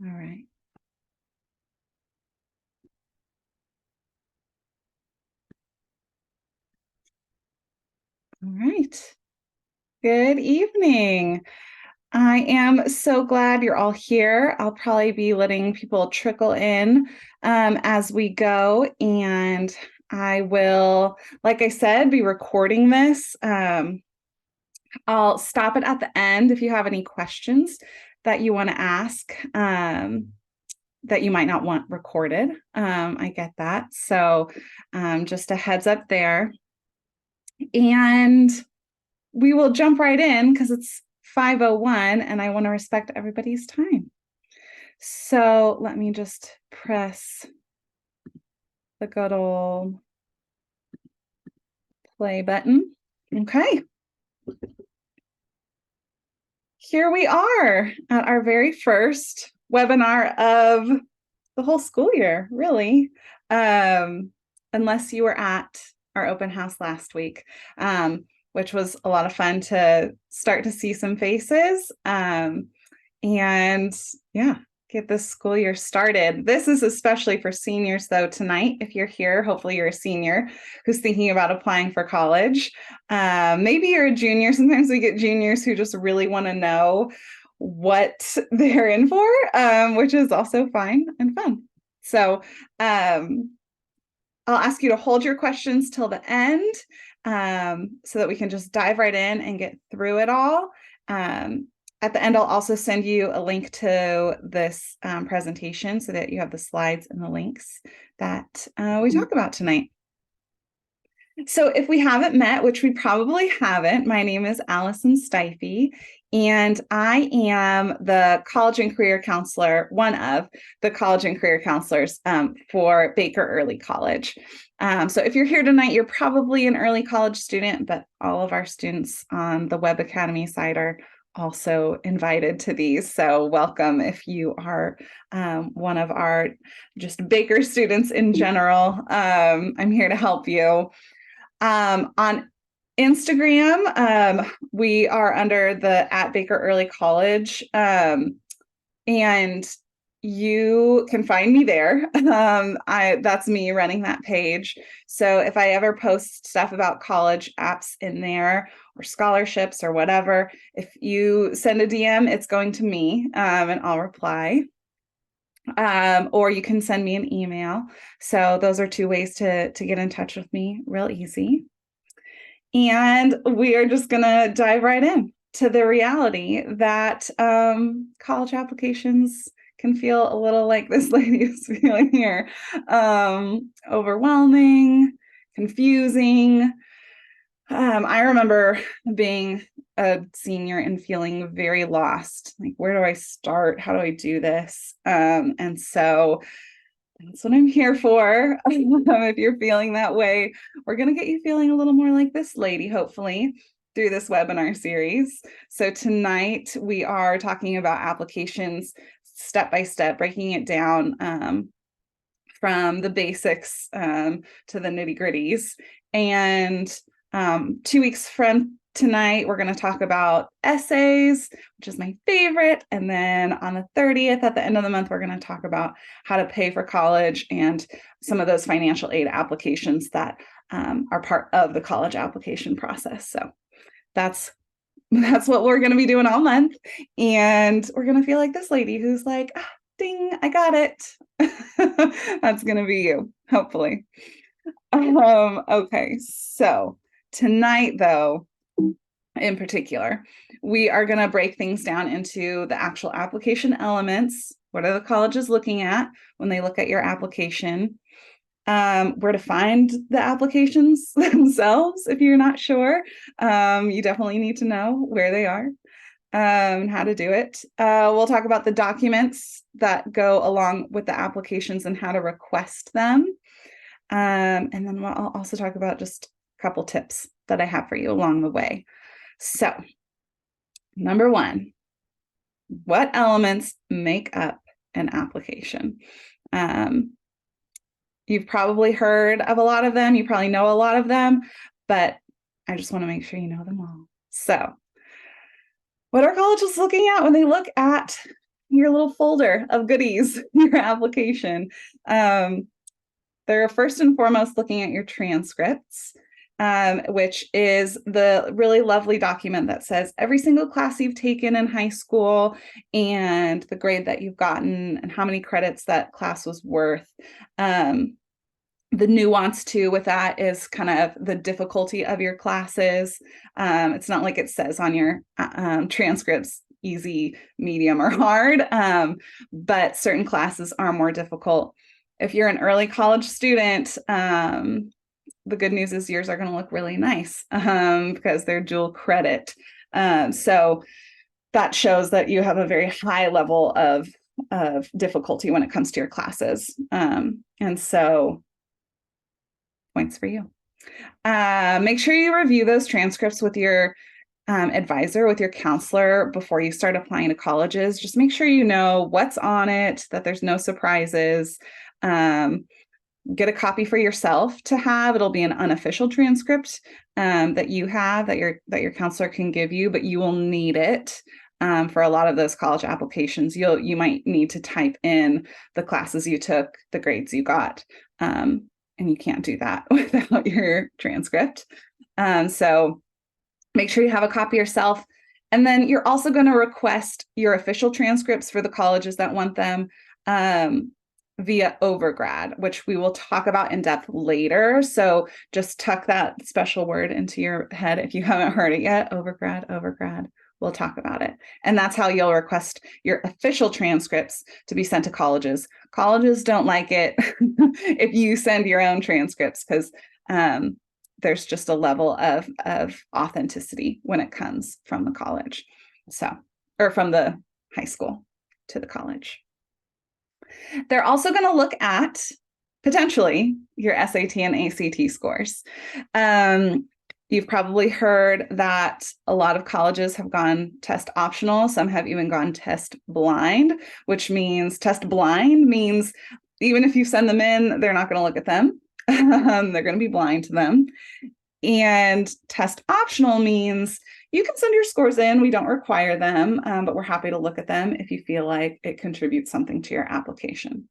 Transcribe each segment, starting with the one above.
All right. All right. Good evening. I am so glad you're all here. I'll probably be letting people trickle in as we go. And I will, like I said, be recording this. I'll stop it at the end if you have any questions that you want to ask that you might not want recorded. I get that. So just a heads up there. And we will jump right in because it's 5:01 and I want to respect everybody's time. So let me just press the good old play button. Okay. Here we are at our very first webinar of the whole school year, really. Unless you were at our open house last week, which was a lot of fun to start to see some faces. And yeah, get this school year started. This is especially for seniors, though, tonight. If you're here, hopefully you're a senior who's thinking about applying for college. Maybe you're a junior. Sometimes we get juniors who just really want to know what they're in for, which is also fine and fun. So I'll ask you to hold your questions till the end so that we can just dive right in and get through it all. At the end, I'll also send you a link to this presentation so that you have the slides and the links that we talk about tonight. So if we haven't met, which we probably haven't, my name is Allison Stiefy, and I am the college and career counselor, one of the college and career counselors for Baker Early College. So if you're here tonight, you're probably an early college student, but all of our students on the Web Academy side are also invited to these. So welcome if you are one of our just Baker students in general. I'm here to help you. On Instagram, we are under the @Baker Early College, and you can find me there. That's me running that page. So if I ever post stuff about college apps in there or scholarships or whatever, if you send a DM, it's going to me, and I'll reply. Or you can send me an email. So those are two ways to get in touch with me, real easy. And we are just going to dive right in to the reality that college applications can feel a little like this lady is feeling here. Overwhelming, confusing. I remember being a senior and feeling very lost. Like, where do I start? How do I do this? And so that's what I'm here for. If you're feeling that way, we're going to get you feeling a little more like this lady, hopefully, through this webinar series. So tonight we are talking about applications step by step, breaking it down from the basics to the nitty gritties. And 2 weeks from tonight, we're going to talk about essays, which is my favorite. And then on the 30th, at the end of the month, we're going to talk about how to pay for college and some of those financial aid applications that are part of the college application process. So that's what we're going to be doing all month. And we're going to feel like this lady who's like, ding, I got it. That's going to be you, hopefully. Okay, so tonight, though, in particular, we are going to break things down into the actual application elements. What are the colleges looking at when they look at your application? Where to find the applications themselves if you're not sure. You definitely need to know where they are and how to do it. We'll talk about the documents that go along with the applications and how to request them. And then I'll also talk about just a couple tips that I have for you along the way. So, number one, what elements make up an application? You've probably heard of a lot of them. You probably know a lot of them, but I just want to make sure you know them all. So, what are colleges looking at when they look at your little folder of goodies, your application. They're first and foremost looking at your transcripts, which is the really lovely document that says every single class you've taken in high school and the grade that you've gotten and how many credits that class was worth. The nuance too with that is kind of the difficulty of your classes. It's not like it says on your transcripts easy, medium, or hard, but certain classes are more difficult. If you're an early college student, the good news is yours are going to look really nice because they're dual credit. So that shows that you have a very high level of difficulty when it comes to your classes. And so points for you. Make sure you review those transcripts with your advisor, with your counselor before you start applying to colleges. Just make sure you know what's on it, that there's no surprises. Get a copy for yourself to have. It'll be an unofficial transcript that you have that your counselor can give you, but you will need it for a lot of those college applications. You might need to type in the classes you took, the grades you got, and you can't do that without your transcript. So make sure you have a copy yourself. And then you're also going to request your official transcripts for the colleges that want them via Overgrad, which we will talk about in depth later. So just tuck that special word into your head if you haven't heard it yet. Overgrad. We'll talk about it. And that's how you'll request your official transcripts to be sent to colleges. Colleges don't like it if you send your own transcripts because there's just a level of authenticity when it comes from the college. Or from the high school to the college. They're also going to look at potentially your SAT and ACT scores. You've probably heard that a lot of colleges have gone test optional. Some have even gone test blind, which means even if you send them in, they're not going to look at them. They're going to be blind to them. And test optional means you can send your scores in. We don't require them, but we're happy to look at them if you feel like it contributes something to your application.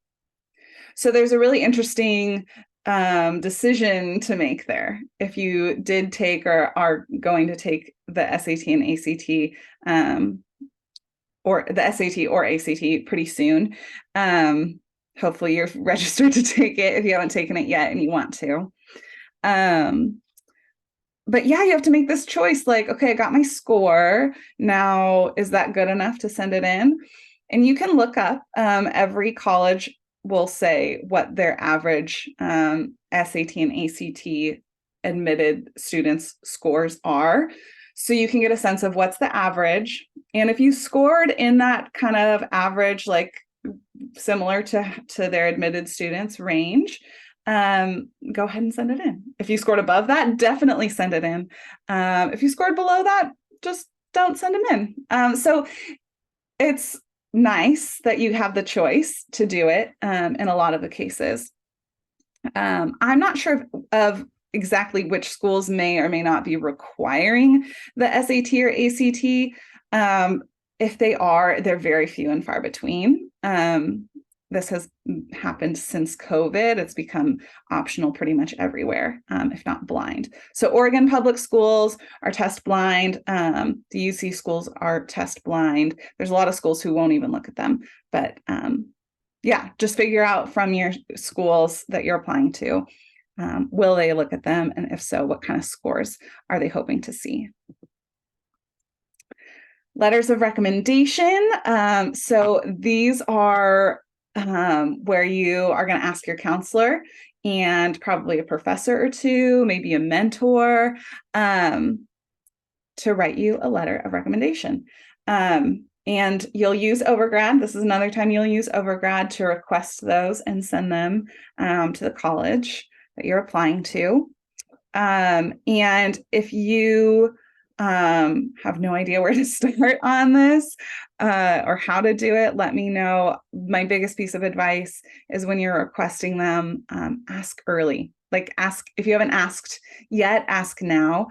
So there's a really interesting decision to make there. If you did take or are going to take the SAT and ACT, or the SAT or ACT pretty soon, hopefully you're registered to take it if you haven't taken it yet and you want to. But yeah, you have to make this choice like, okay, I got my score. Now, is that good enough to send it in? And you can look up, every college will say what their average SAT and ACT admitted students' scores are. So you can get a sense of what's the average. And if you scored in that kind of average, like similar to their admitted students range, go ahead and send it in. If you scored above that, definitely send it in. If you scored below that, just don't send them in. So it's nice that you have the choice to do it in a lot of the cases. I'm not sure of exactly which schools may or may not be requiring the SAT or ACT. If they are, they're very few and far between. This has happened since COVID. It's become optional pretty much everywhere, if not blind. So Oregon public schools are test blind. The UC schools are test blind. There's a lot of schools who won't even look at them. But yeah, just figure out from your schools that you're applying to, will they look at them? And if so, what kind of scores are they hoping to see? Letters of recommendation. So these are where you are going to ask your counselor and probably a professor or two, maybe a mentor, to write you a letter of recommendation. And you'll use Overgrad. This is another time you'll use Overgrad to request those and send them to the college that you're applying to. And if you have no idea where to start on this or how to do it, let me know. My biggest piece of advice is when you're requesting them, ask early. Like ask if you haven't asked yet, ask now.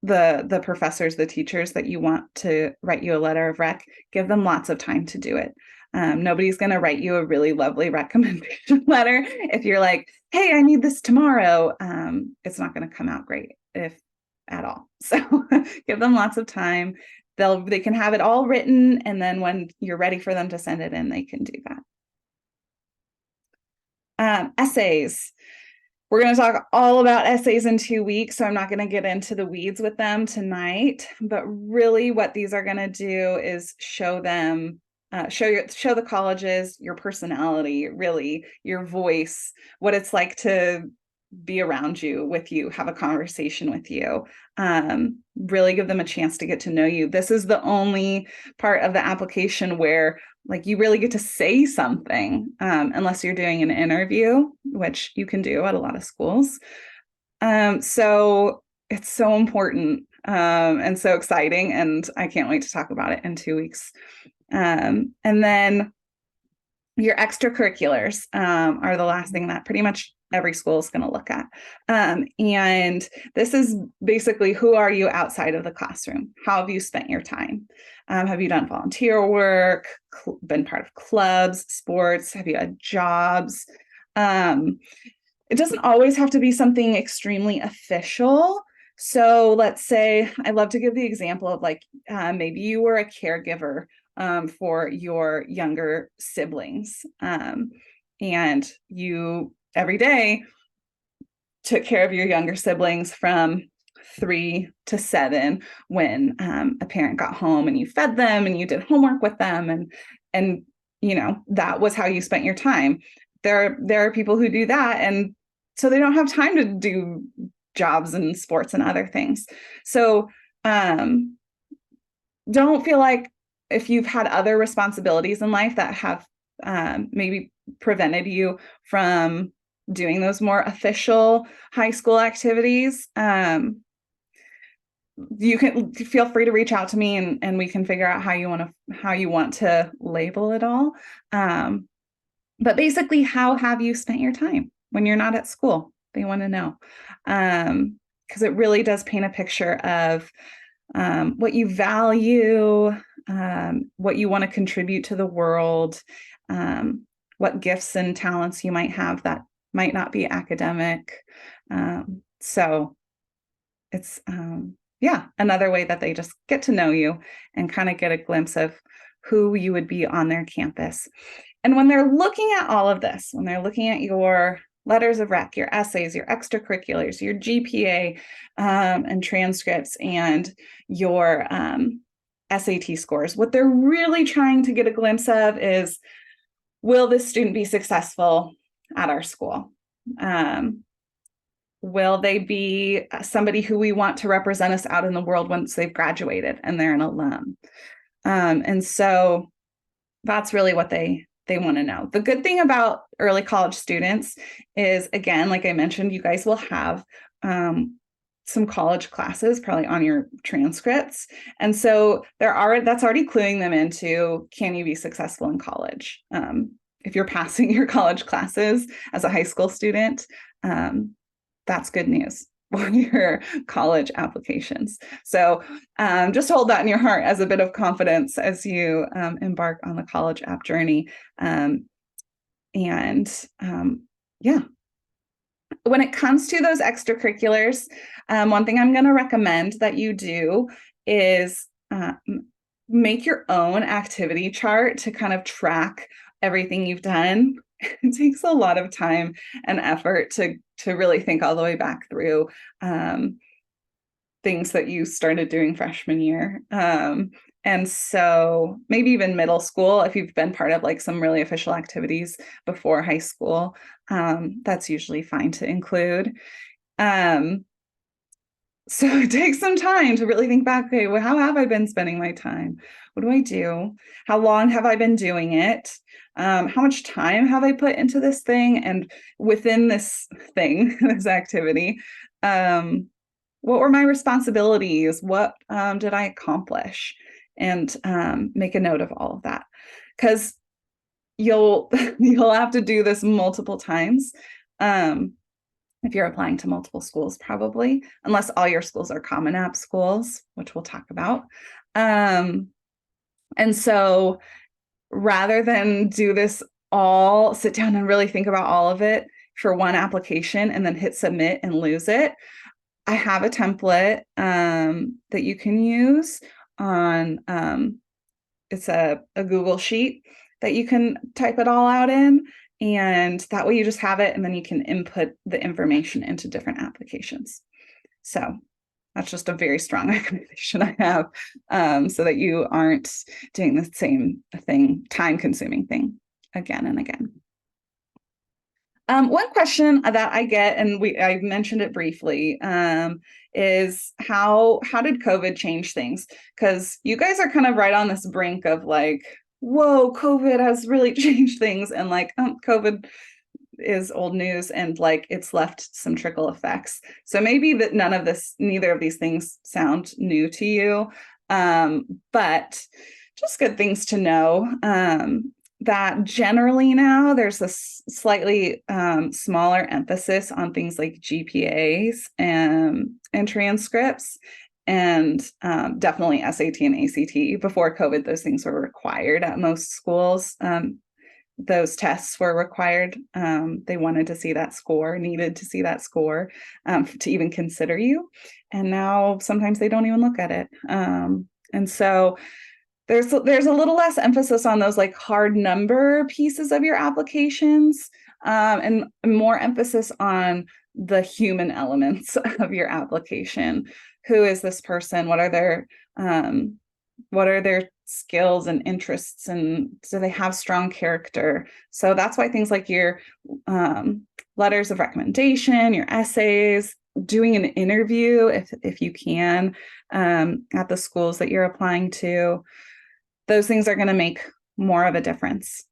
the professors, the teachers that you want to write you a letter of rec, give them lots of time to do it. Nobody's going to write you a really lovely recommendation letter if you're like, hey, I need this tomorrow. It's not going to come out great, if at all. So give them lots of time. They can have it all written, and then when you're ready for them to send it in, they can do that. Essays. We're going to talk all about essays in 2 weeks, so I'm not going to get into the weeds with them tonight. But really, what these are going to do is show them, show the colleges your personality, really your voice, what it's like to be around you, with you, have a conversation with you, really give them a chance to get to know you. This is the only part of the application where like you really get to say something, unless you're doing an interview, which you can do at a lot of schools. So it's so important, and so exciting, and I can't wait to talk about it in 2 weeks. And then your extracurriculars are the last thing that pretty much every school is going to look at. And this is basically, who are you outside of the classroom? How have you spent your time? Have you done volunteer work, been part of clubs, sports? Have you had jobs? It doesn't always have to be something extremely official. So let's say, I love to give the example of like, maybe you were a caregiver for your younger siblings, and you every day took care of your younger siblings from 3 to 7 when a parent got home, and you fed them and you did homework with them, and you know, that was how you spent your time. There are people who do that, and so they don't have time to do jobs and sports and other things. So don't feel like, if you've had other responsibilities in life that have maybe prevented you from doing those more official high school activities, you can feel free to reach out to me, and we can figure out how you want to label it all. But basically, how have you spent your time when you're not at school? They want to know, because it really does paint a picture of what you value, what you want to contribute to the world, what gifts and talents you might have that might not be academic. So it's, another way that they just get to know you and kind of get a glimpse of who you would be on their campus. And when they're looking at all of this, when they're looking at your letters of rec, your essays, your extracurriculars, your GPA, and transcripts, and your SAT scores, what they're really trying to get a glimpse of is, will this student be successful at our school? Will they be somebody who we want to represent us out in the world once they've graduated and they're an alum? And so that's really what they want to know. The good thing about early college students is, again, like I mentioned, you guys will have some college classes probably on your transcripts. And so that's already cluing them into, can you be successful in college? If you're passing your college classes as a high school student, that's good news for your college applications. So just hold that in your heart as a bit of confidence as you embark on the college app journey. When it comes to those extracurriculars, one thing I'm going to recommend that you do is make your own activity chart to kind of track everything you've done. It takes a lot of time and effort to really think all the way back through things that you started doing freshman year. And so maybe even middle school, if you've been part of like some really official activities before high school, that's usually fine to include. So it takes some time to really think back, okay, well, how have I been spending my time? What do I do? How long have I been doing it? How much time have I put into this thing? And within this thing, this activity, what were my responsibilities? What did I accomplish? And make a note of all of that, because you'll have to do this multiple times. if you're applying to multiple schools, probably, unless all your schools are Common App schools, which we'll talk about. And so rather than do this all, sit down and really think about all of it for one application and then hit submit and lose it, I have a template that you can use on, it's a Google sheet that you can type it all out in. And that way you just have it, and then you can input the information into different applications. So that's just a very strong recommendation I have, so that you aren't doing the same thing, time-consuming thing again and again. One question that I get, and I mentioned it briefly, is how did COVID change things? Because you guys are kind of right on this brink of like, whoa, COVID has really changed things, and like, COVID is old news, and like it's left some trickle effects. So maybe that neither of these things sound new to you, but just good things to know. That generally now there's a slightly smaller emphasis on things like GPAs and transcripts, and definitely SAT and ACT. Before COVID, those things were required at most schools. Those tests were required. They wanted to see that score, needed to see that score to even consider you. And now sometimes they don't even look at it. And so there's a little less emphasis on those like hard number pieces of your applications, and more emphasis on the human elements of your application. Who is this person? What are their skills and interests, and do they have strong character? So that's why things like your letters of recommendation, your essays, doing an interview if you can at the schools that you're applying to, those things are going to make more of a difference.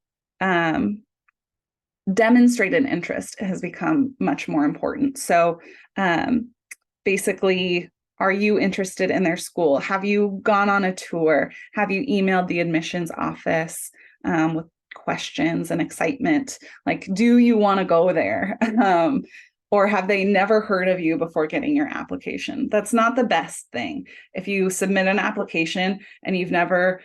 Demonstrated interest has become much more important. So basically, are you interested in their school? Have you gone on a tour? Have you emailed the admissions office with questions and excitement? Like, do you want to go there? Or have they never heard of you before getting your application? That's not the best thing. If you submit an application and you've never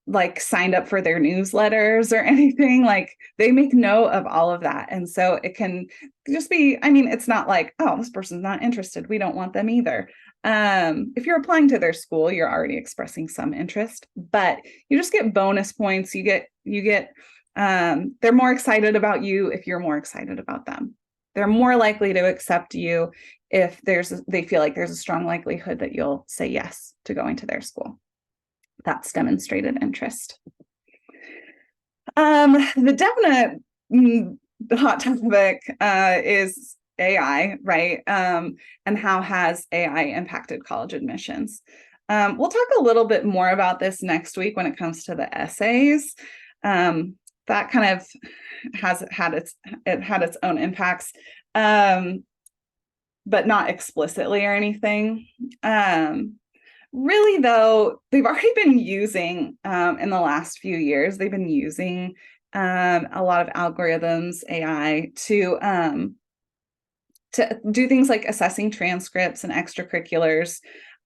like signed up for their newsletters or anything, like they make note of all of that. And so it can just be, I mean, it's not like, oh, this person's not interested, we don't want them either. If you're applying to their school, you're already expressing some interest, but you just get bonus points. You get they're more excited about you if you're more excited about them. They're more likely to accept you if they feel like there's a strong likelihood that you'll say yes to going to their school. That's demonstrated interest. The definite hot topic is AI, right? And how has AI impacted college admissions? We'll talk a little bit more about this next week when it comes to the essays. That kind of has had its own impacts, but not explicitly or anything. Really, though, they've already been using, in the last few years, they've been using a lot of algorithms, AI, to do things like assessing transcripts and extracurriculars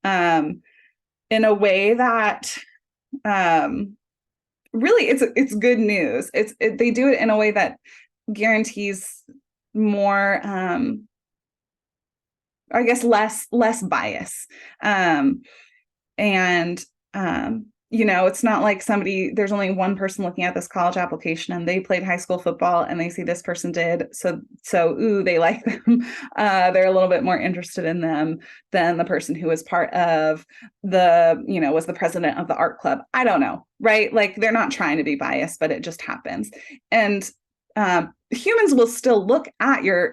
in a way that really it's good news. They do it in a way that guarantees more, I guess, less bias. It's not like there's only one person looking at this college application and they played high school football and they see this person did. So they like them. They're a little bit more interested in them than the person who was part of was the president of the art club. I don't know, right? Like, they're not trying to be biased, but it just happens. And humans will still look at your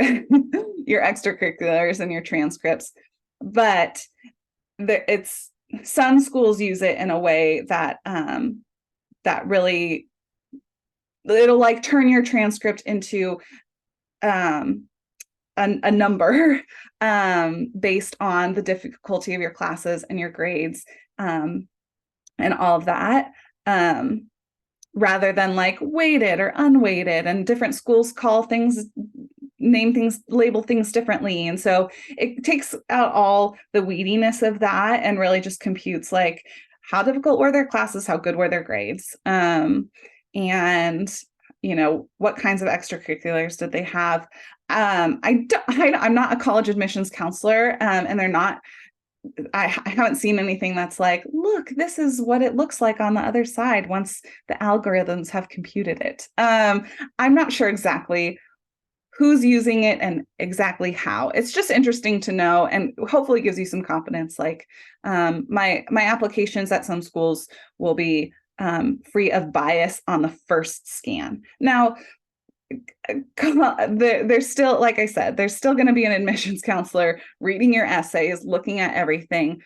your extracurriculars and your transcripts, but some schools use it in a way that that really, it'll like turn your transcript into a number based on the difficulty of your classes and your grades and all of that, rather than like weighted or unweighted. And different schools call things name things, label things differently. And so it takes out all the weediness of that and really just computes like how difficult were their classes, how good were their grades, and what kinds of extracurriculars did they have. I'm not a college admissions counselor, and I haven't seen anything that's like, look, this is what it looks like on the other side once the algorithms have computed it. I'm not sure exactly who's using it and exactly how. It's just interesting to know, and hopefully gives you some confidence. Like my applications at some schools will be free of bias on the first scan. Now, there's still, like I said, there's still going to be an admissions counselor reading your essays, looking at everything.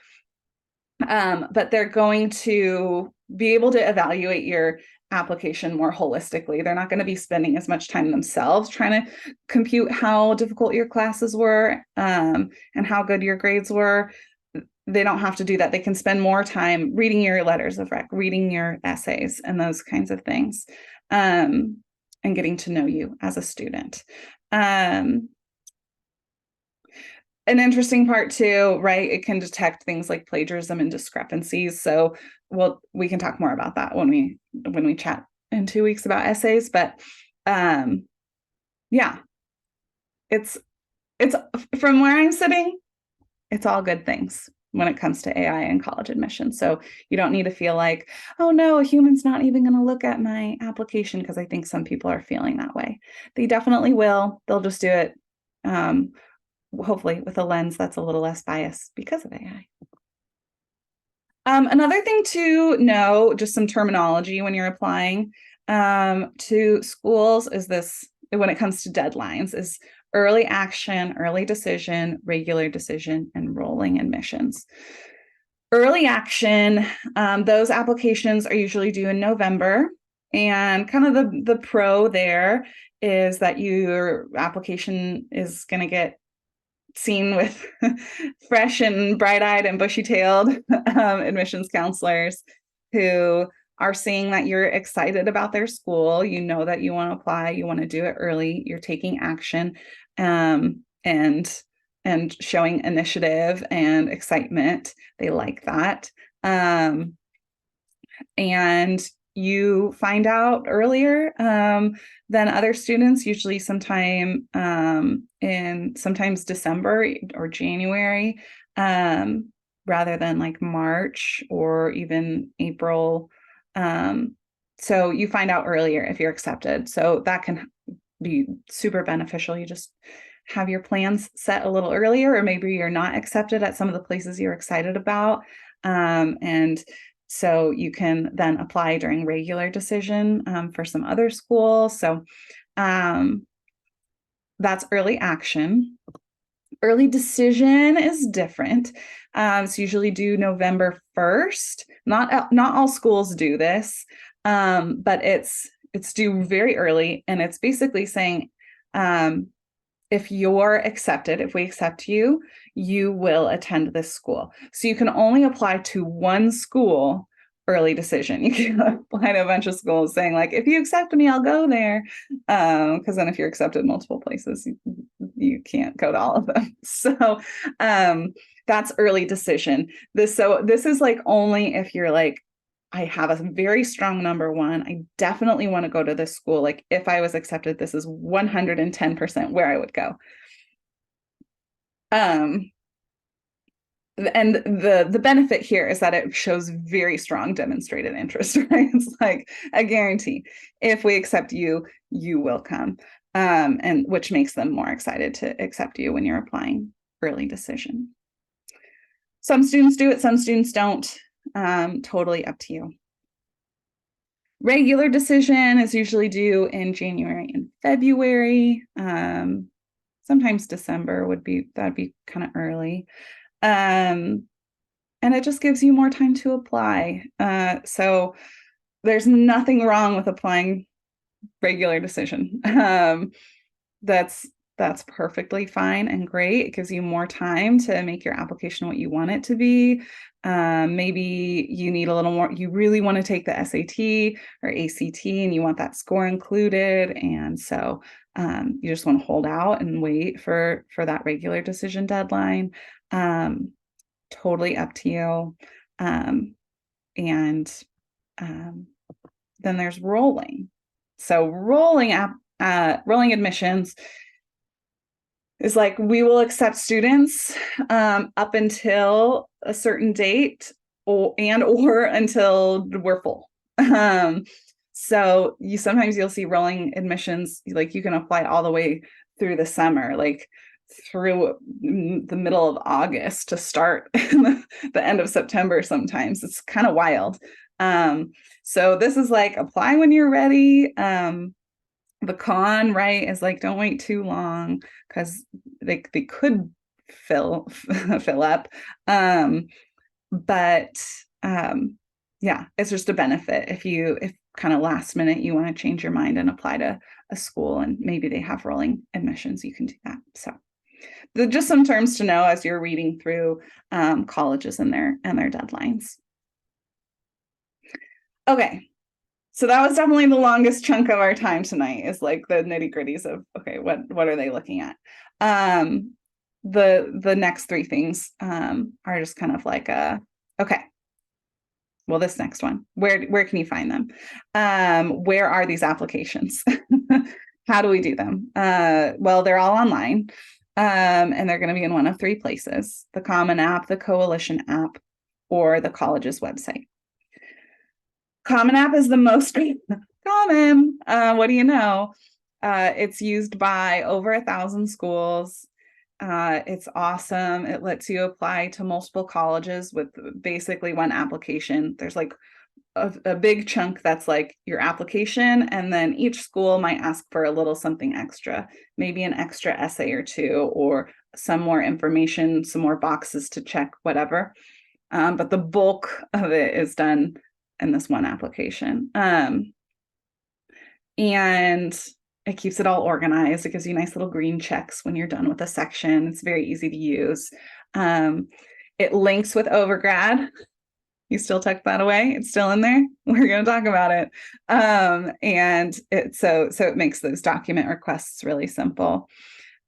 But they're going to be able to evaluate your application more holistically. They're not going to be spending as much time themselves trying to compute how difficult your classes were, and how good your grades were. They don't have to do that. They can spend more time reading your letters of rec, reading your essays, and those kinds of things. And getting to know you as a student. An interesting part too, right? It can detect things like plagiarism and discrepancies. So, we can talk more about that when we chat in 2 weeks about essays. But yeah, it's from where I'm sitting, it's all good things when it comes to AI and college admission. So you don't need to feel like, oh no, a human's not even going to look at my application, because I think some people are feeling that way. They definitely will. They'll just do it, hopefully with a lens that's a little less biased because of AI. Another thing to know, just some terminology when you're applying to schools, is this, when it comes to deadlines, is early action, early decision, regular decision, and rolling admissions. Early action, those applications are usually due in November. And kind of the pro there is that your application is going to get seen with fresh and bright-eyed and bushy-tailed admissions counselors who are seeing that you're excited about their school. You know that you want to apply, you want to do it early, you're taking action, and showing initiative and excitement. They like that. And you find out earlier than other students, usually sometime in sometimes December or January, rather than like March or even April. So you find out earlier if you're accepted. So that can be super beneficial. You just have your plans set a little earlier, or maybe you're not accepted at some of the places you're excited about. And so you can then apply during regular decision for some other schools. So that's early action. Early decision is different. It's usually due November 1st. Not all schools do this, but it's due very early, and it's basically saying, if you're accepted, if we accept you, you will attend this school. So you can only apply to one school early decision. You can apply to a bunch of schools saying like, if you accept me, I'll go there. Because then if you're accepted multiple places, you can't go to all of them. So that's early decision. This is like only if you're like, I have a very strong number one. I definitely want to go to this school. Like if I was accepted, this is 110% where I would go. And the benefit here is that it shows very strong demonstrated interest, right? It's like a guarantee. If we accept you, you will come. And which makes them more excited to accept you when you're applying early decision. Some students do it, some students don't. Totally up to you. Regular decision is usually due in January and February. Sometimes December that'd be kind of early. And it just gives you more time to apply. So there's nothing wrong with applying regular decision. That's perfectly fine and great. It gives you more time to make your application what you want it to be. Maybe you need a little more, you really want to take the SAT or ACT and you want that score included. And so you just want to hold out and wait for that regular decision deadline. Totally up to you. And then there's rolling. So rolling admissions is like, we will accept students up until a certain date or until we're full. So you'll see rolling admissions, like you can apply all the way through the summer, like through the middle of August to start the end of September. Sometimes it's kind of wild. So this is like, apply when you're ready. The con, right, is like, don't wait too long because they could fill up. But yeah, it's just a benefit if kind of last minute you want to change your mind and apply to a school and maybe they have rolling admissions, you can do that. So just some terms to know as you're reading through colleges and their deadlines. Okay. So that was definitely the longest chunk of our time tonight, is like the nitty gritties of, okay, what are they looking at? The next three things are just kind of like okay, well, this next one, where can you find them? Where are these applications? How do we do them? Well, they're all online, and they're going to be in one of three places: the Common App, the Coalition app, or the college's website. Common App is the most common. What do you know? It's used by over 1,000 schools. It's awesome. It lets you apply to multiple colleges with basically one application. There's like a big chunk that's like your application, and then each school might ask for a little something extra, maybe an extra essay or two, or some more information, some more boxes to check, whatever. But the bulk of it is done in this one application. And it keeps it all organized. It gives you nice little green checks when you're done with a section. It's very easy to use. It links with Overgrad. You still tuck that away? It's still in there. We're going to talk about it. And it makes those document requests really simple.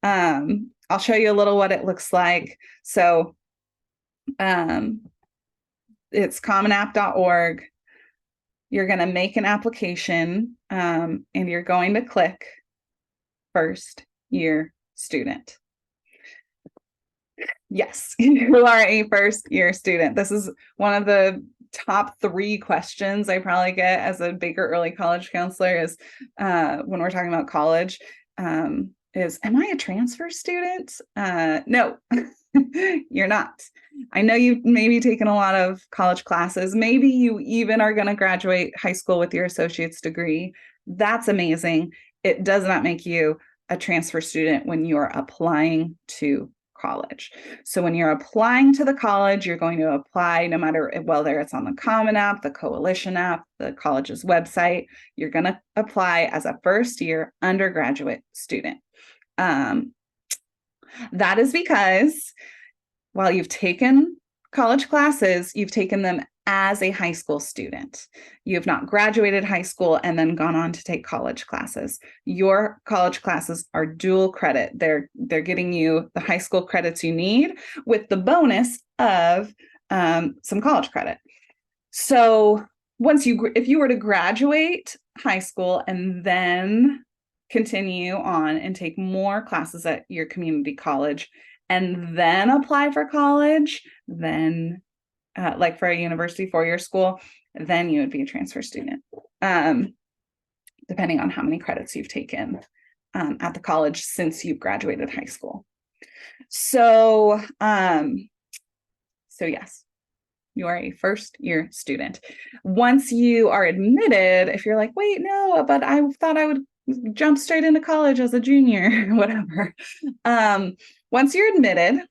I'll show you a little what it looks like. So it's commonapp.org. You're going to make an application, and you're going to click first year student. Yes, you are a first year student. This is one of the top 3 questions I probably get as a Baker Early College counselor is when we're talking about college, is, am I a transfer student? No, you're not. I know you've maybe taken a lot of college classes. Maybe you even are going to graduate high school with your associate's degree. That's amazing. It does not make you a transfer student when you're applying to college. So when you're applying to the college, you're going to apply no matter whether it's on the Common App, the Coalition app, the college's website. You're going to apply as a first year undergraduate student. That is because while you've taken college classes, you've taken them as a high school student. You have not graduated high school and then gone on to take college classes. Your college classes are dual credit. They're getting you the high school credits you need with the bonus of some college credit. So if you were to graduate high school and then continue on and take more classes at your community college and then apply for college, then like for a university 4-year school, then you would be a transfer student, depending on how many credits you've taken at the college since you've graduated high school. So yes, you are a first year student. Once you are admitted, if you're like, wait, no, but I thought I would jump straight into college as a junior, whatever. Once you're admitted,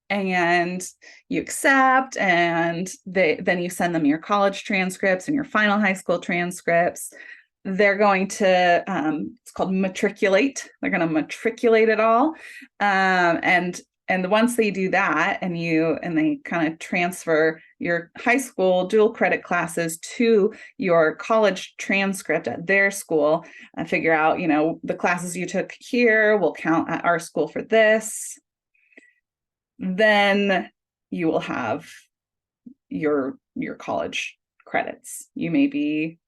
and you accept, and then you send them your college transcripts and your final high school transcripts, they're going to, it's called matriculate. They're going to matriculate it all. And and once they do that and they kind of transfer your high school dual credit classes to your college transcript at their school and figure out, the classes you took here will count at our school for this, then you will have your college credits. You may be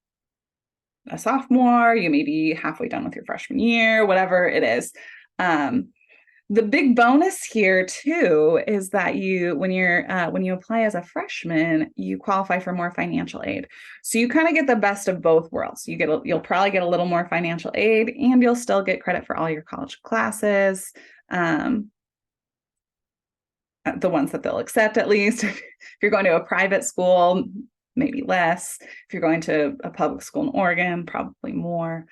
a sophomore, you may be halfway done with your freshman year, whatever it is. The big bonus here too is that when you apply as a freshman, you qualify for more financial aid. So you kind of get the best of both worlds. You'll probably get a little more financial aid, and you'll still get credit for all your college classes, the ones that they'll accept at least. If you're going to a private school, maybe less. If you're going to a public school in Oregon, probably more.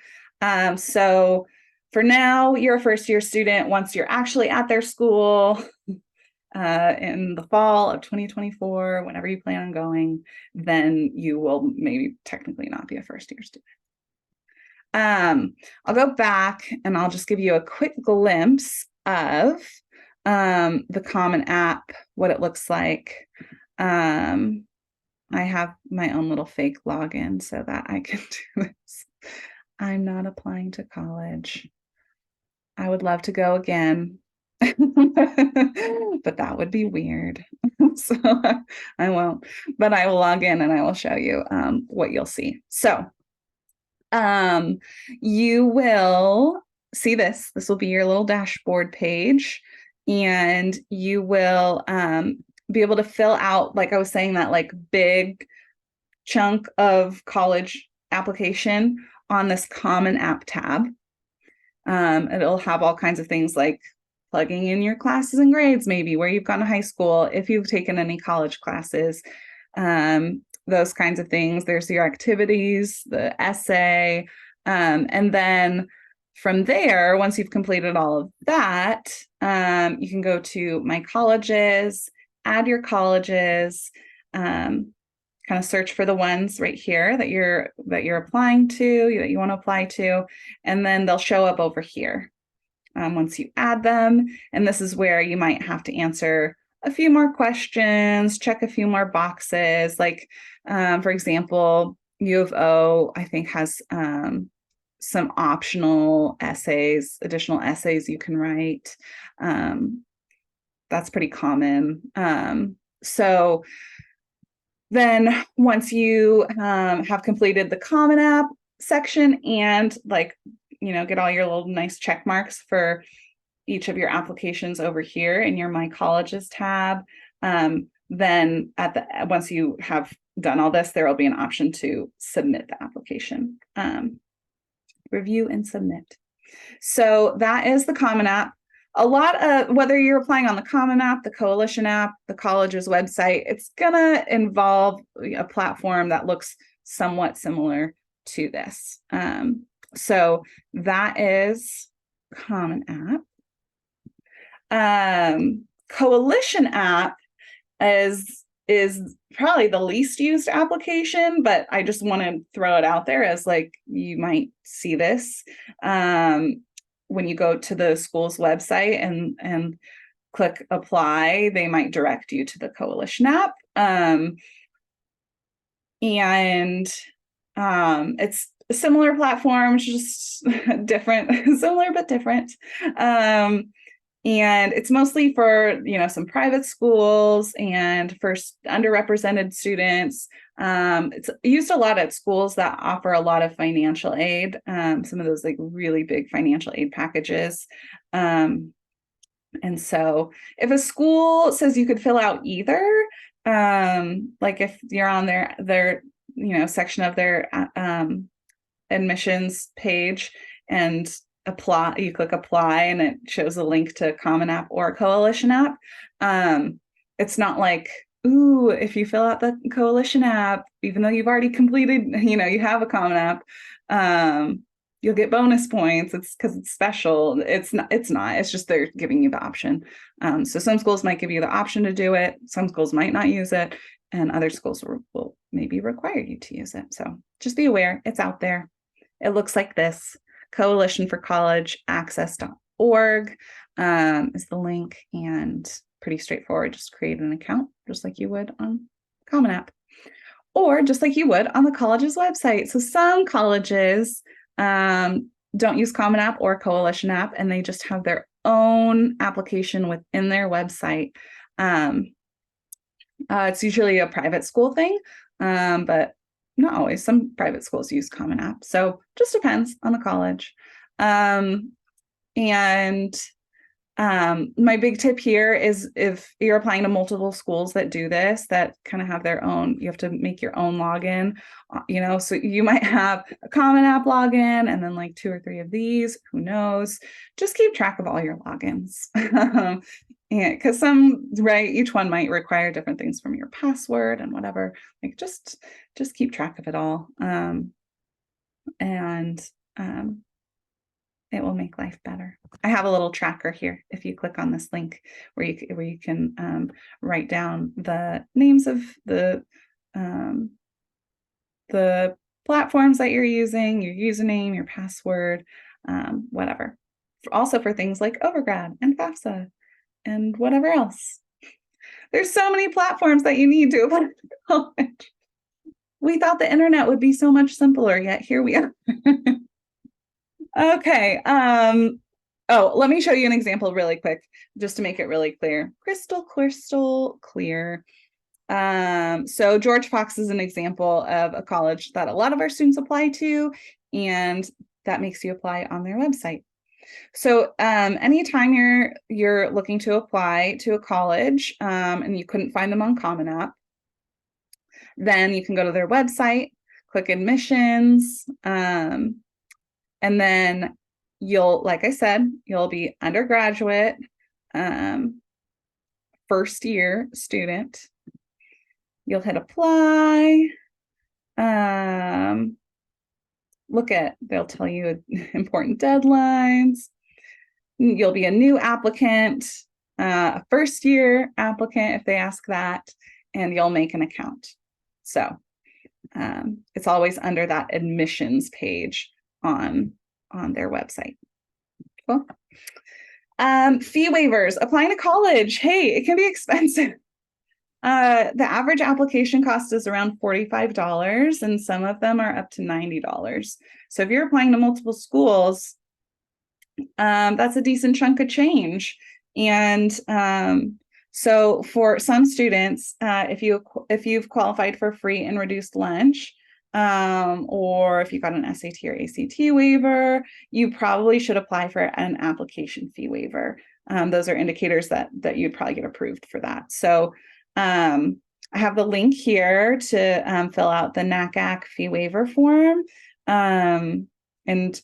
So for now, you're a first-year student. Once you're actually at their school in the fall of 2024, whenever you plan on going, then you will maybe technically not be a first-year student. I'll go back and I'll just give you a quick glimpse of the Common App, what it looks like. I have my own little fake login so that I can do this. I'm not applying to college. I would love to go again, but that would be weird. So I won't, but I will log in and I will show you what you'll see. So you will see this. This will be your little dashboard page, and you will be able to fill out, like I was saying, that like big chunk of college application on this Common App tab. It'll have all kinds of things like plugging in your classes and grades, maybe where you've gone to high school, if you've taken any college classes, those kinds of things. There's your activities, the essay, and then from there, once you've completed all of that, you can go to My Colleges, add your colleges, kind of search for the ones right here that you're applying to, that you want to apply to, and then they'll show up over here once you add them. And this is where you might have to answer a few more questions, check a few more boxes. Like, for example, U of O, I think, has some optional essays, additional essays you can write. That's pretty common. So then once you have completed the Common App section and get all your little nice check marks for each of your applications over here in your My Colleges tab, then once you have done all this, there will be an option to submit the application. Review and submit. So that is the Common App. A lot of, whether you're applying on the Common App, the Coalition app, the college's website, it's gonna involve a platform that looks somewhat similar to this. So that is Common App. Coalition app is probably the least used application, but I just want to throw it out there as like, you might see this when you go to the school's website and click apply, they might direct you to the Coalition app. It's a similar platform, just different, similar but different. And it's mostly for, some private schools and for underrepresented students. It's used a lot at schools that offer a lot of financial aid, some of those like really big financial aid packages. And so if a school says you could fill out either, like if you're on their section of their admissions page and apply, you click apply and it shows a link to Common App or Coalition app. It's not like, ooh, if you fill out the Coalition app, even though you've already completed, you have a Common App, you'll get bonus points. It's because it's special. It's not, it's just they're giving you the option. So some schools might give you the option to do it. Some schools might not use it, and other schools will maybe require you to use it. So just be aware, it's out there. It looks like this. Coalition for College Access is the link, and pretty straightforward. Just create an account just like you would on Common App, or just like you would on the college's website. So some colleges don't use Common App or Coalition App, and they just have their own application within their website. It's usually a private school thing, but not always. Some private schools use Common App. So just depends on the college. My big tip here is if you're applying to multiple schools that do this, that kind of have their own, you have to make your own login, so you might have a Common App login and then like 2 or 3 of these, who knows, just keep track of all your logins. And because each one might require different things from your password and whatever, like just keep track of it all. It will make life better. I have a little tracker here. If you click on this link where you can write down the names of the platforms that you're using, your username, your password, whatever. Also for things like Overgrad and FAFSA and whatever else. There's so many platforms that you need to apply to college. We thought the internet would be so much simpler, yet here we are. Okay. Let me show you an example really quick, just to make it really clear. Crystal clear. So George Fox is an example of a college that a lot of our students apply to, and that makes you apply on their website. So anytime you're looking to apply to a college and you couldn't find them on Common App, then you can go to their website, click admissions, and then like I said, you'll be undergraduate, first year student. You'll hit apply. They'll tell you important deadlines. You'll be a new applicant, a first year applicant if they ask that, and you'll make an account. So it's always under that admissions page on their website. Cool. Fee waivers, applying to college. Hey, it can be expensive. The average application cost is around $45, and some of them are up to $90. So if you're applying to multiple schools, that's a decent chunk of change. And so for some students, if you've qualified for free and reduced lunch, or if you've got an SAT or ACT waiver, you probably should apply for an application fee waiver. Those are indicators that you'd probably get approved for that. So I have the link here to fill out the NACAC fee waiver form, and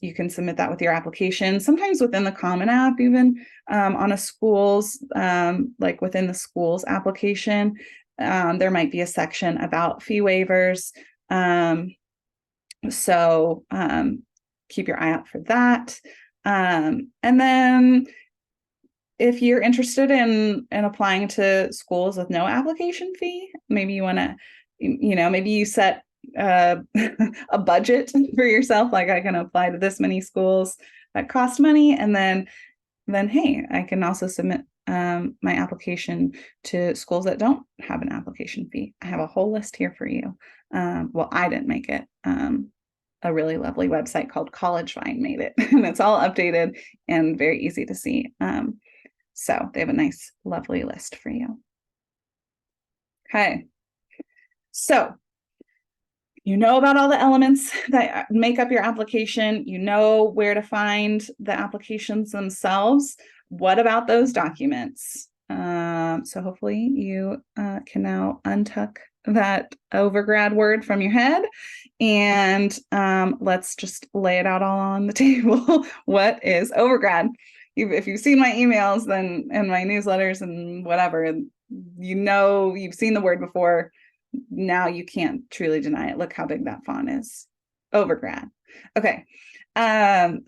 you can submit that with your application. Sometimes within the Common App, even on a school's, like within the school's application, there might be a section about fee waivers. So keep your eye out for that. And then if you're interested in applying to schools with no application fee, maybe you want to, maybe you set a budget for yourself, like I can apply to this many schools that cost money, and then hey, I can also submit my application to schools that don't have an application fee. I have a whole list here for you. Well, I didn't make it. A really lovely website called CollegeVine made it, and it's all updated and very easy to see. So they have a nice, lovely list for you. Okay. So you know about all the elements that make up your application. You know where to find the applications themselves. What about those documents? So hopefully you can now untuck that Overgrad word from your head, and let's just lay it out all on the table. What is Overgrad? If you've seen my emails then and my newsletters and whatever, you've seen the word before. Now you can't truly deny it. Look how big that font is. Overgrad. Okay.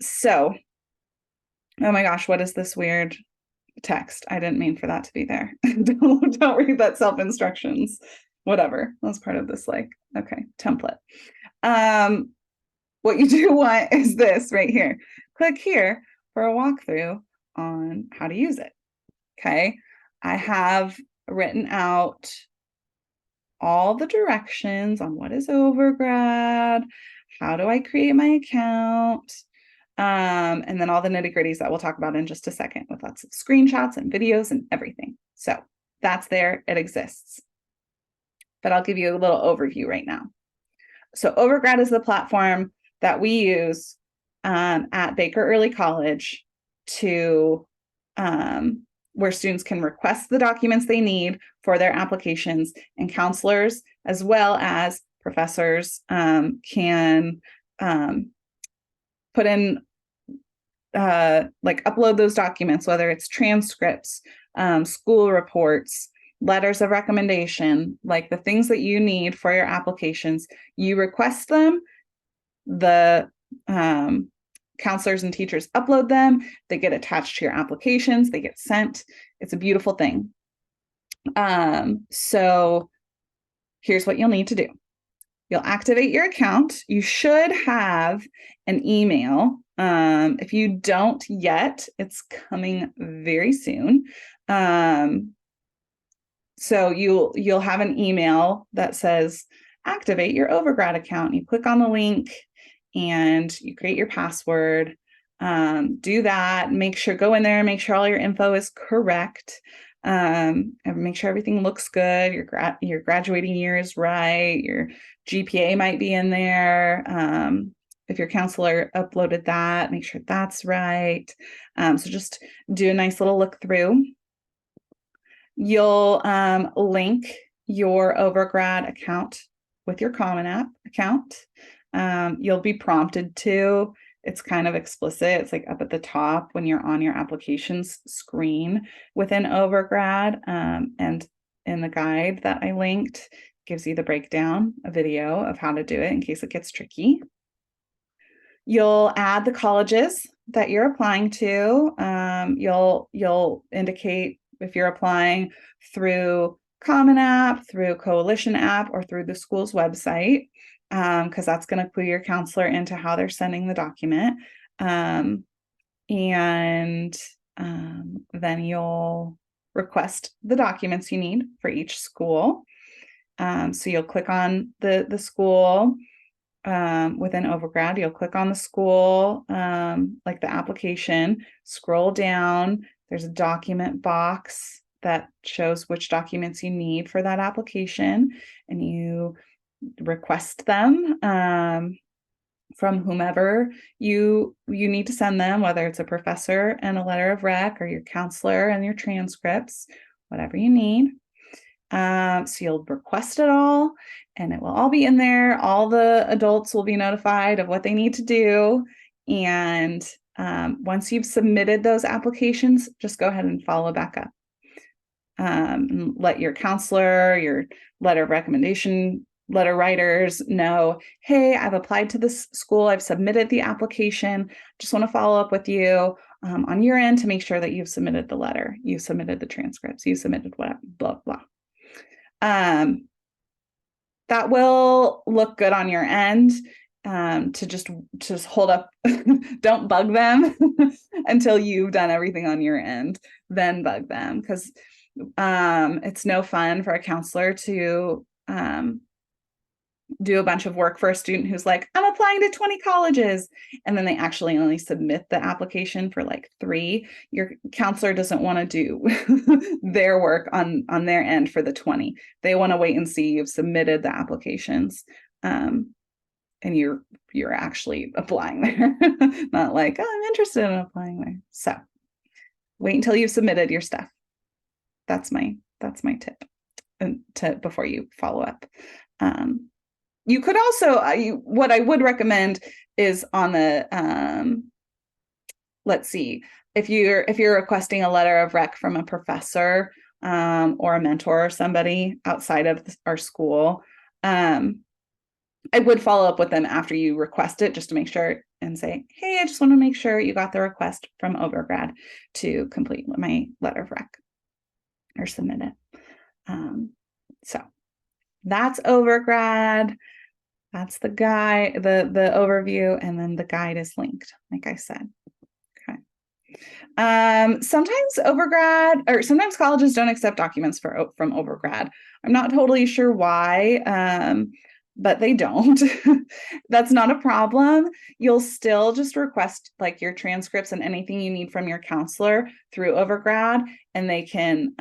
So, oh my gosh, what is this weird text? I didn't mean for that to be there. Don't read that self-instructions. Whatever. That's part of this, template. What you do want is this right here. Click here for a walkthrough on how to use it. Okay. I have written out all the directions on what is Overgrad, how do I create my account, and then all the nitty-gritties that we'll talk about in just a second with lots of screenshots and videos and everything. So that's there, it exists. But I'll give you a little overview right now. So Overgrad is the platform that we use at Baker Early College to where students can request the documents they need for their applications, and counselors as well as professors can put in like upload those documents, whether it's transcripts, school reports, letters of recommendation, like the things that you need for your applications. You request them, the counselors and teachers upload them, they get attached to your applications, they get sent. It's a beautiful thing. So here's what you'll need to do. You'll activate your account. You should have an email. If you don't yet, it's coming very soon. So you'll have an email that says activate your Overgrad account. You click on the link and you create your password. Do that. Go in there and make sure all your info is correct. And make sure everything looks good. Your graduating year is right. Your GPA might be in there. If your counselor uploaded that, make sure that's right. So just do a nice little look through. You'll link your Overgrad account with your Common App account. You'll be prompted to. It's kind of explicit. It's like up at the top when you're on your applications screen within Overgrad. And in the guide that I linked, gives you the breakdown, a video of how to do it in case it gets tricky. You'll add the colleges that you're applying to. You'll indicate if you're applying through Common App, through Coalition App, or through the school's website, because that's going to clue your counselor into how they're sending the document. And then you'll request the documents you need for each school. So you'll click on the school within Overgrad. You'll click on the school, like the application, scroll down. There's a document box that shows which documents you need for that application, and you request them from whomever you need to send them, whether it's a professor and a letter of rec or your counselor and your transcripts, whatever you need. So you'll request it all and it will all be in there. All the adults will be notified of what they need to do. And once you've submitted those applications, just go ahead and follow back up. Let your counselor, your letter of recommendation, letter writers know, hey, I've applied to this school, I've submitted the application, just want to follow up with you on your end to make sure that you've submitted the letter, you submitted the transcripts, you submitted whatever, blah, blah. That will look good on your end. To just hold up, don't bug them until you've done everything on your end, then bug them, because it's no fun for a counselor to do a bunch of work for a student who's like, I'm applying to 20 colleges, and then they actually only submit the application for like 3. Your counselor doesn't want to do their work on their end for the 20. They want to wait and see you've submitted the applications. And you're actually applying there, not like, oh, I'm interested in applying there. So wait until you've submitted your stuff. That's my tip before you follow up. You could also, what I would recommend is on the, let's see, if you're requesting a letter of rec from a professor or a mentor or somebody outside of our school, I would follow up with them after you request it just to make sure and say, hey, I just want to make sure you got the request from Overgrad to complete my letter of rec or submit it. So that's Overgrad. That's the guide, the overview, and then the guide is linked, like I said. Okay. Sometimes colleges don't accept documents from overgrad. I'm not totally sure why, but they don't. That's not a problem. You'll still just request like your transcripts and anything you need from your counselor through overgrad, and they can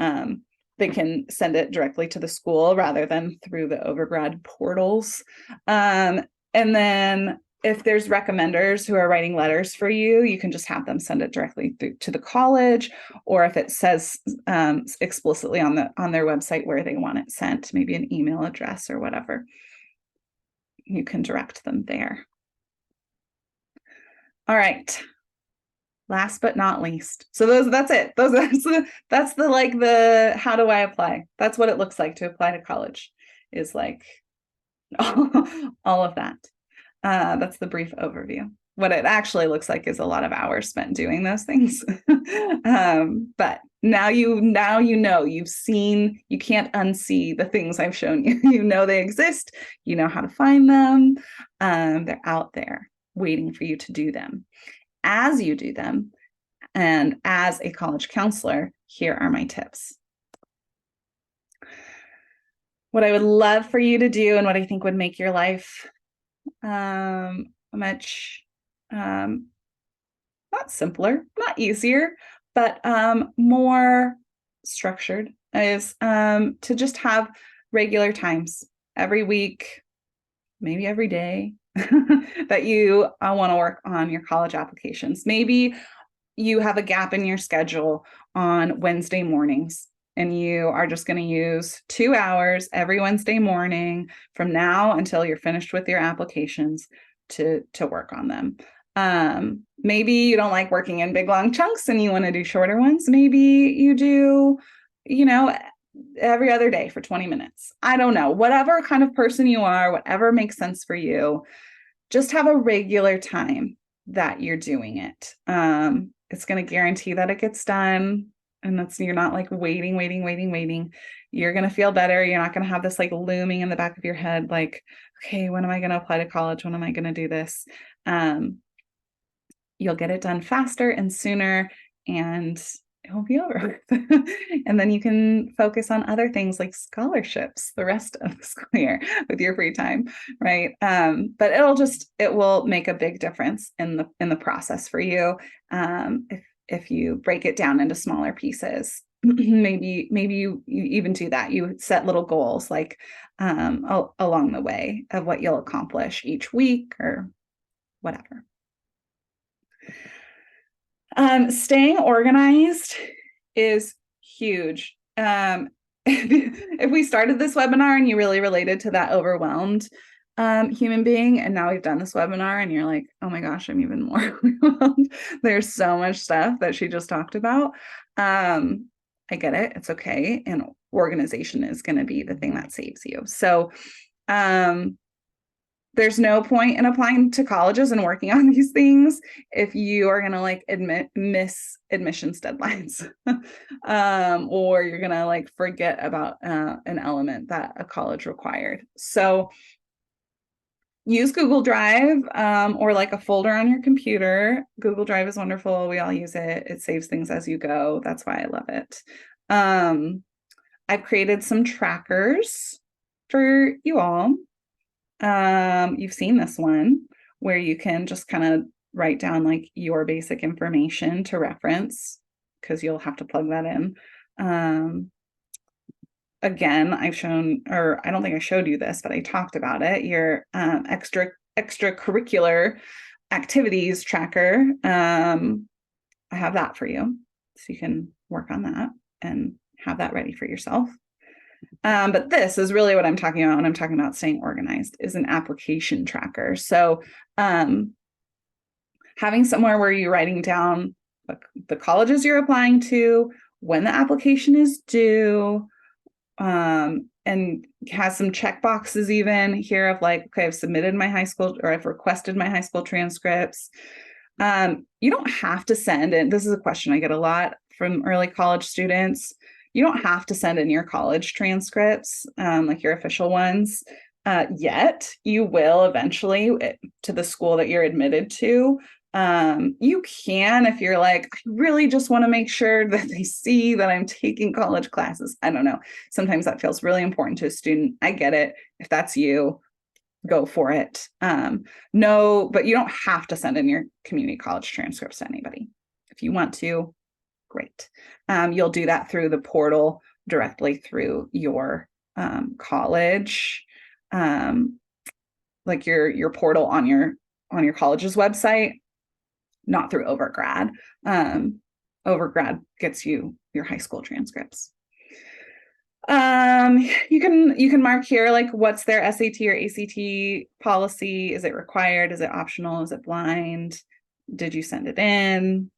send it directly to the school rather than through the overgrad portals. And then if there's recommenders who are writing letters for you, you can just have them send it directly to the college, or if it says explicitly on their website where they want it sent, maybe an email address or whatever, you can direct them there. All right. Last but not least. So that's it. That's the how do I apply? That's what it looks like to apply to college, is like all of that. That's the brief overview. What it actually looks like is a lot of hours spent doing those things. But now you know, you've seen, you can't unsee the things I've shown you. You know they exist. You know how to find them. They're out there waiting for you to do them. As you do them, and as a college counselor, here are my tips. What I would love for you to do, and what I think would make your life much not simpler, not easier, but more structured, is to just have regular times every week, maybe every day, that you want to work on your college applications. Maybe you have a gap in your schedule on Wednesday mornings, and you are just going to use 2 hours every Wednesday morning from now until you're finished with your applications to work on them. Maybe you don't like working in big long chunks and you want to do shorter ones. Maybe you do, every other day for 20 minutes. I don't know, whatever kind of person you are, whatever makes sense for you, just have a regular time that you're doing it. It's going to guarantee that it gets done. And you're not like waiting. You're going to feel better. You're not going to have this like looming in the back of your head, like, okay, when am I going to apply to college? When am I going to do this? You'll get it done faster and sooner, and it will be over. And then you can focus on other things like scholarships the rest of the school year with your free time, right? But it will make a big difference in the process for you. If you break it down into smaller pieces, maybe you even do that. You set little goals like along the way of what you'll accomplish each week or whatever. Staying organized is huge. If we started this webinar and you really related to that overwhelmed human being, and now we've done this webinar and you're like, oh my gosh, I'm even more overwhelmed. There's so much stuff that she just talked about. I get it. It's okay. And organization is going to be the thing that saves you. So there's no point in applying to colleges and working on these things if you are going to like miss admissions deadlines or you're going to like forget about an element that a college required. So use Google Drive or like a folder on your computer. Google Drive is wonderful. We all use it. It saves things as you go. That's why I love it. I've created some trackers for you all. You've seen this one where you can just kind of write down like your basic information to reference, because you'll have to plug that in. Again, I've shown, or I don't think I showed you this, but I talked about it, your extracurricular activities tracker. I have that for you, so you can work on that and have that ready for yourself. But this is really what I'm talking about when I'm talking about staying organized, is an application tracker. So having somewhere where you're writing down the colleges you're applying to, when the application is due, and has some check boxes even here of like, okay, I've submitted my high school, or I've requested my high school transcripts. You don't have to send in, this is a question I get a lot from early college students. You don't have to send in your college transcripts, like your official ones, yet. You will eventually to the school that you're admitted to. You can, if you're like, I really just want to make sure that they see that I'm taking college classes. I don't know. Sometimes that feels really important to a student. I get it. If that's you, go for it. No, but you don't have to send in your community college transcripts to anybody. If you want to, great. You'll do that through the portal directly through your college, like your portal on your college's website, not through Overgrad. Overgrad gets you your high school transcripts. You can mark here, like, what's their SAT or ACT policy? Is it required? Is it optional? Is it blind? Did you send it in?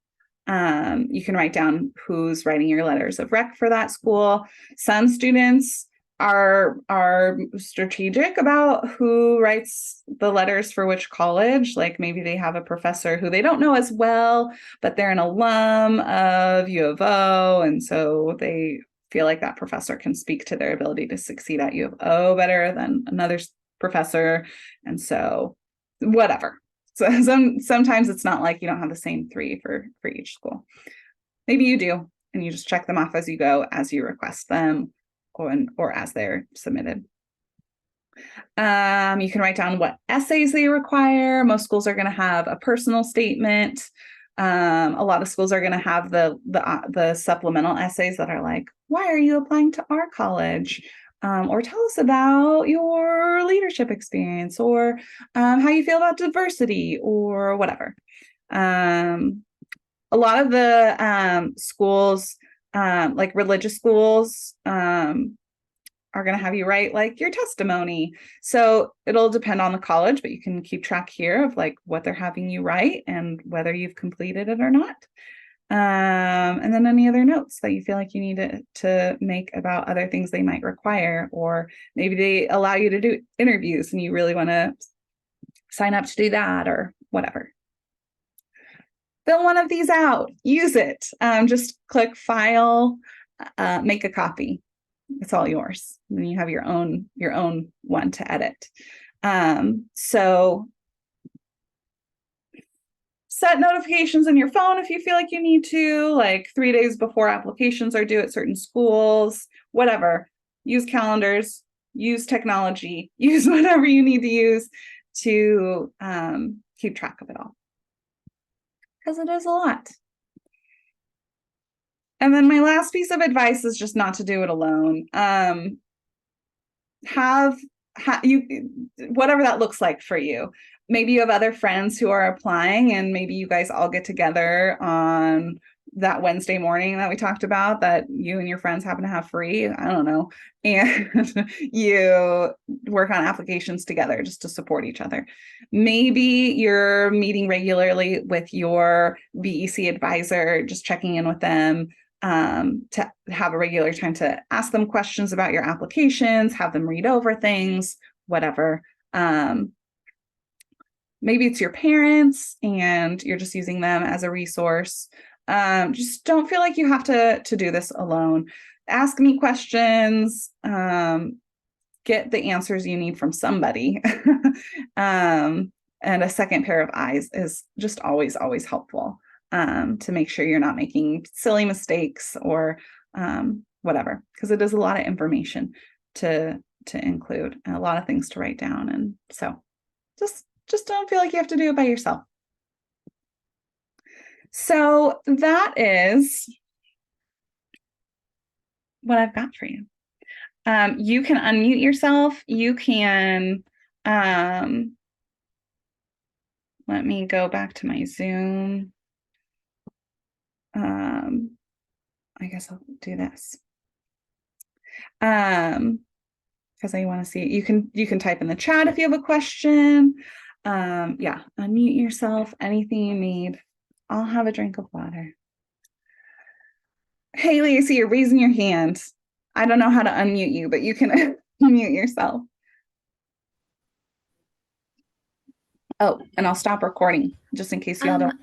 You can write down who's writing your letters of rec for that school. Some students are strategic about who writes the letters for which college. Like, maybe they have a professor who they don't know as well, but they're an alum of U of O, and so they feel like that professor can speak to their ability to succeed at U of O better than another professor. And so whatever. So sometimes it's not like you don't have the same 3 for each school. Maybe you do, and you just check them off as you go, as you request them, or as they're submitted. You can write down what essays they require. Most schools are going to have a personal statement. A lot of schools are going to have the supplemental essays that are like, why are you applying to our college? Or tell us about your leadership experience, or how you feel about diversity, or whatever. A lot of the schools, like religious schools, are going to have you write like your testimony. So it'll depend on the college, but you can keep track here of like what they're having you write and whether you've completed it or not. And then any other notes that you feel like you need to make about other things they might require, or maybe they allow you to do interviews and you really want to sign up to do that, or whatever. Fill one of these out, use it. Just click file, make a copy. It's all yours. And then you have your own one to edit. So set notifications in your phone if you feel like you need to, like 3 days before applications are due at certain schools, whatever. Use calendars, use technology, use whatever you need to use to keep track of it all. Because it is a lot. And then my last piece of advice is just not to do it alone. Have you, whatever that looks like for you. Maybe you have other friends who are applying, and maybe you guys all get together on that Wednesday morning that we talked about, that you and your friends happen to have free, I don't know, and you work on applications together just to support each other. Maybe you're meeting regularly with your VEC advisor, just checking in with them, to have a regular time to ask them questions about your applications, have them read over things, whatever. Maybe it's your parents and you're just using them as a resource. Just don't feel like you have to do this alone. Ask me questions, get the answers you need from somebody. And a second pair of eyes is just always helpful, to make sure you're not making silly mistakes or whatever, because it is a lot of information to include and a lot of things to write down. And so just don't feel like you have to do it by yourself. So that is what I've got for you. You can unmute yourself. You can, let me go back to my Zoom. I guess I'll do this. Because I want to see it. You can type in the chat if you have a question. Yeah, unmute yourself, anything you need. I'll have a drink of water. Haley, I see you're raising your hand. I don't know how to unmute you, but you can unmute yourself. Oh, and I'll stop recording just in case y'all don't.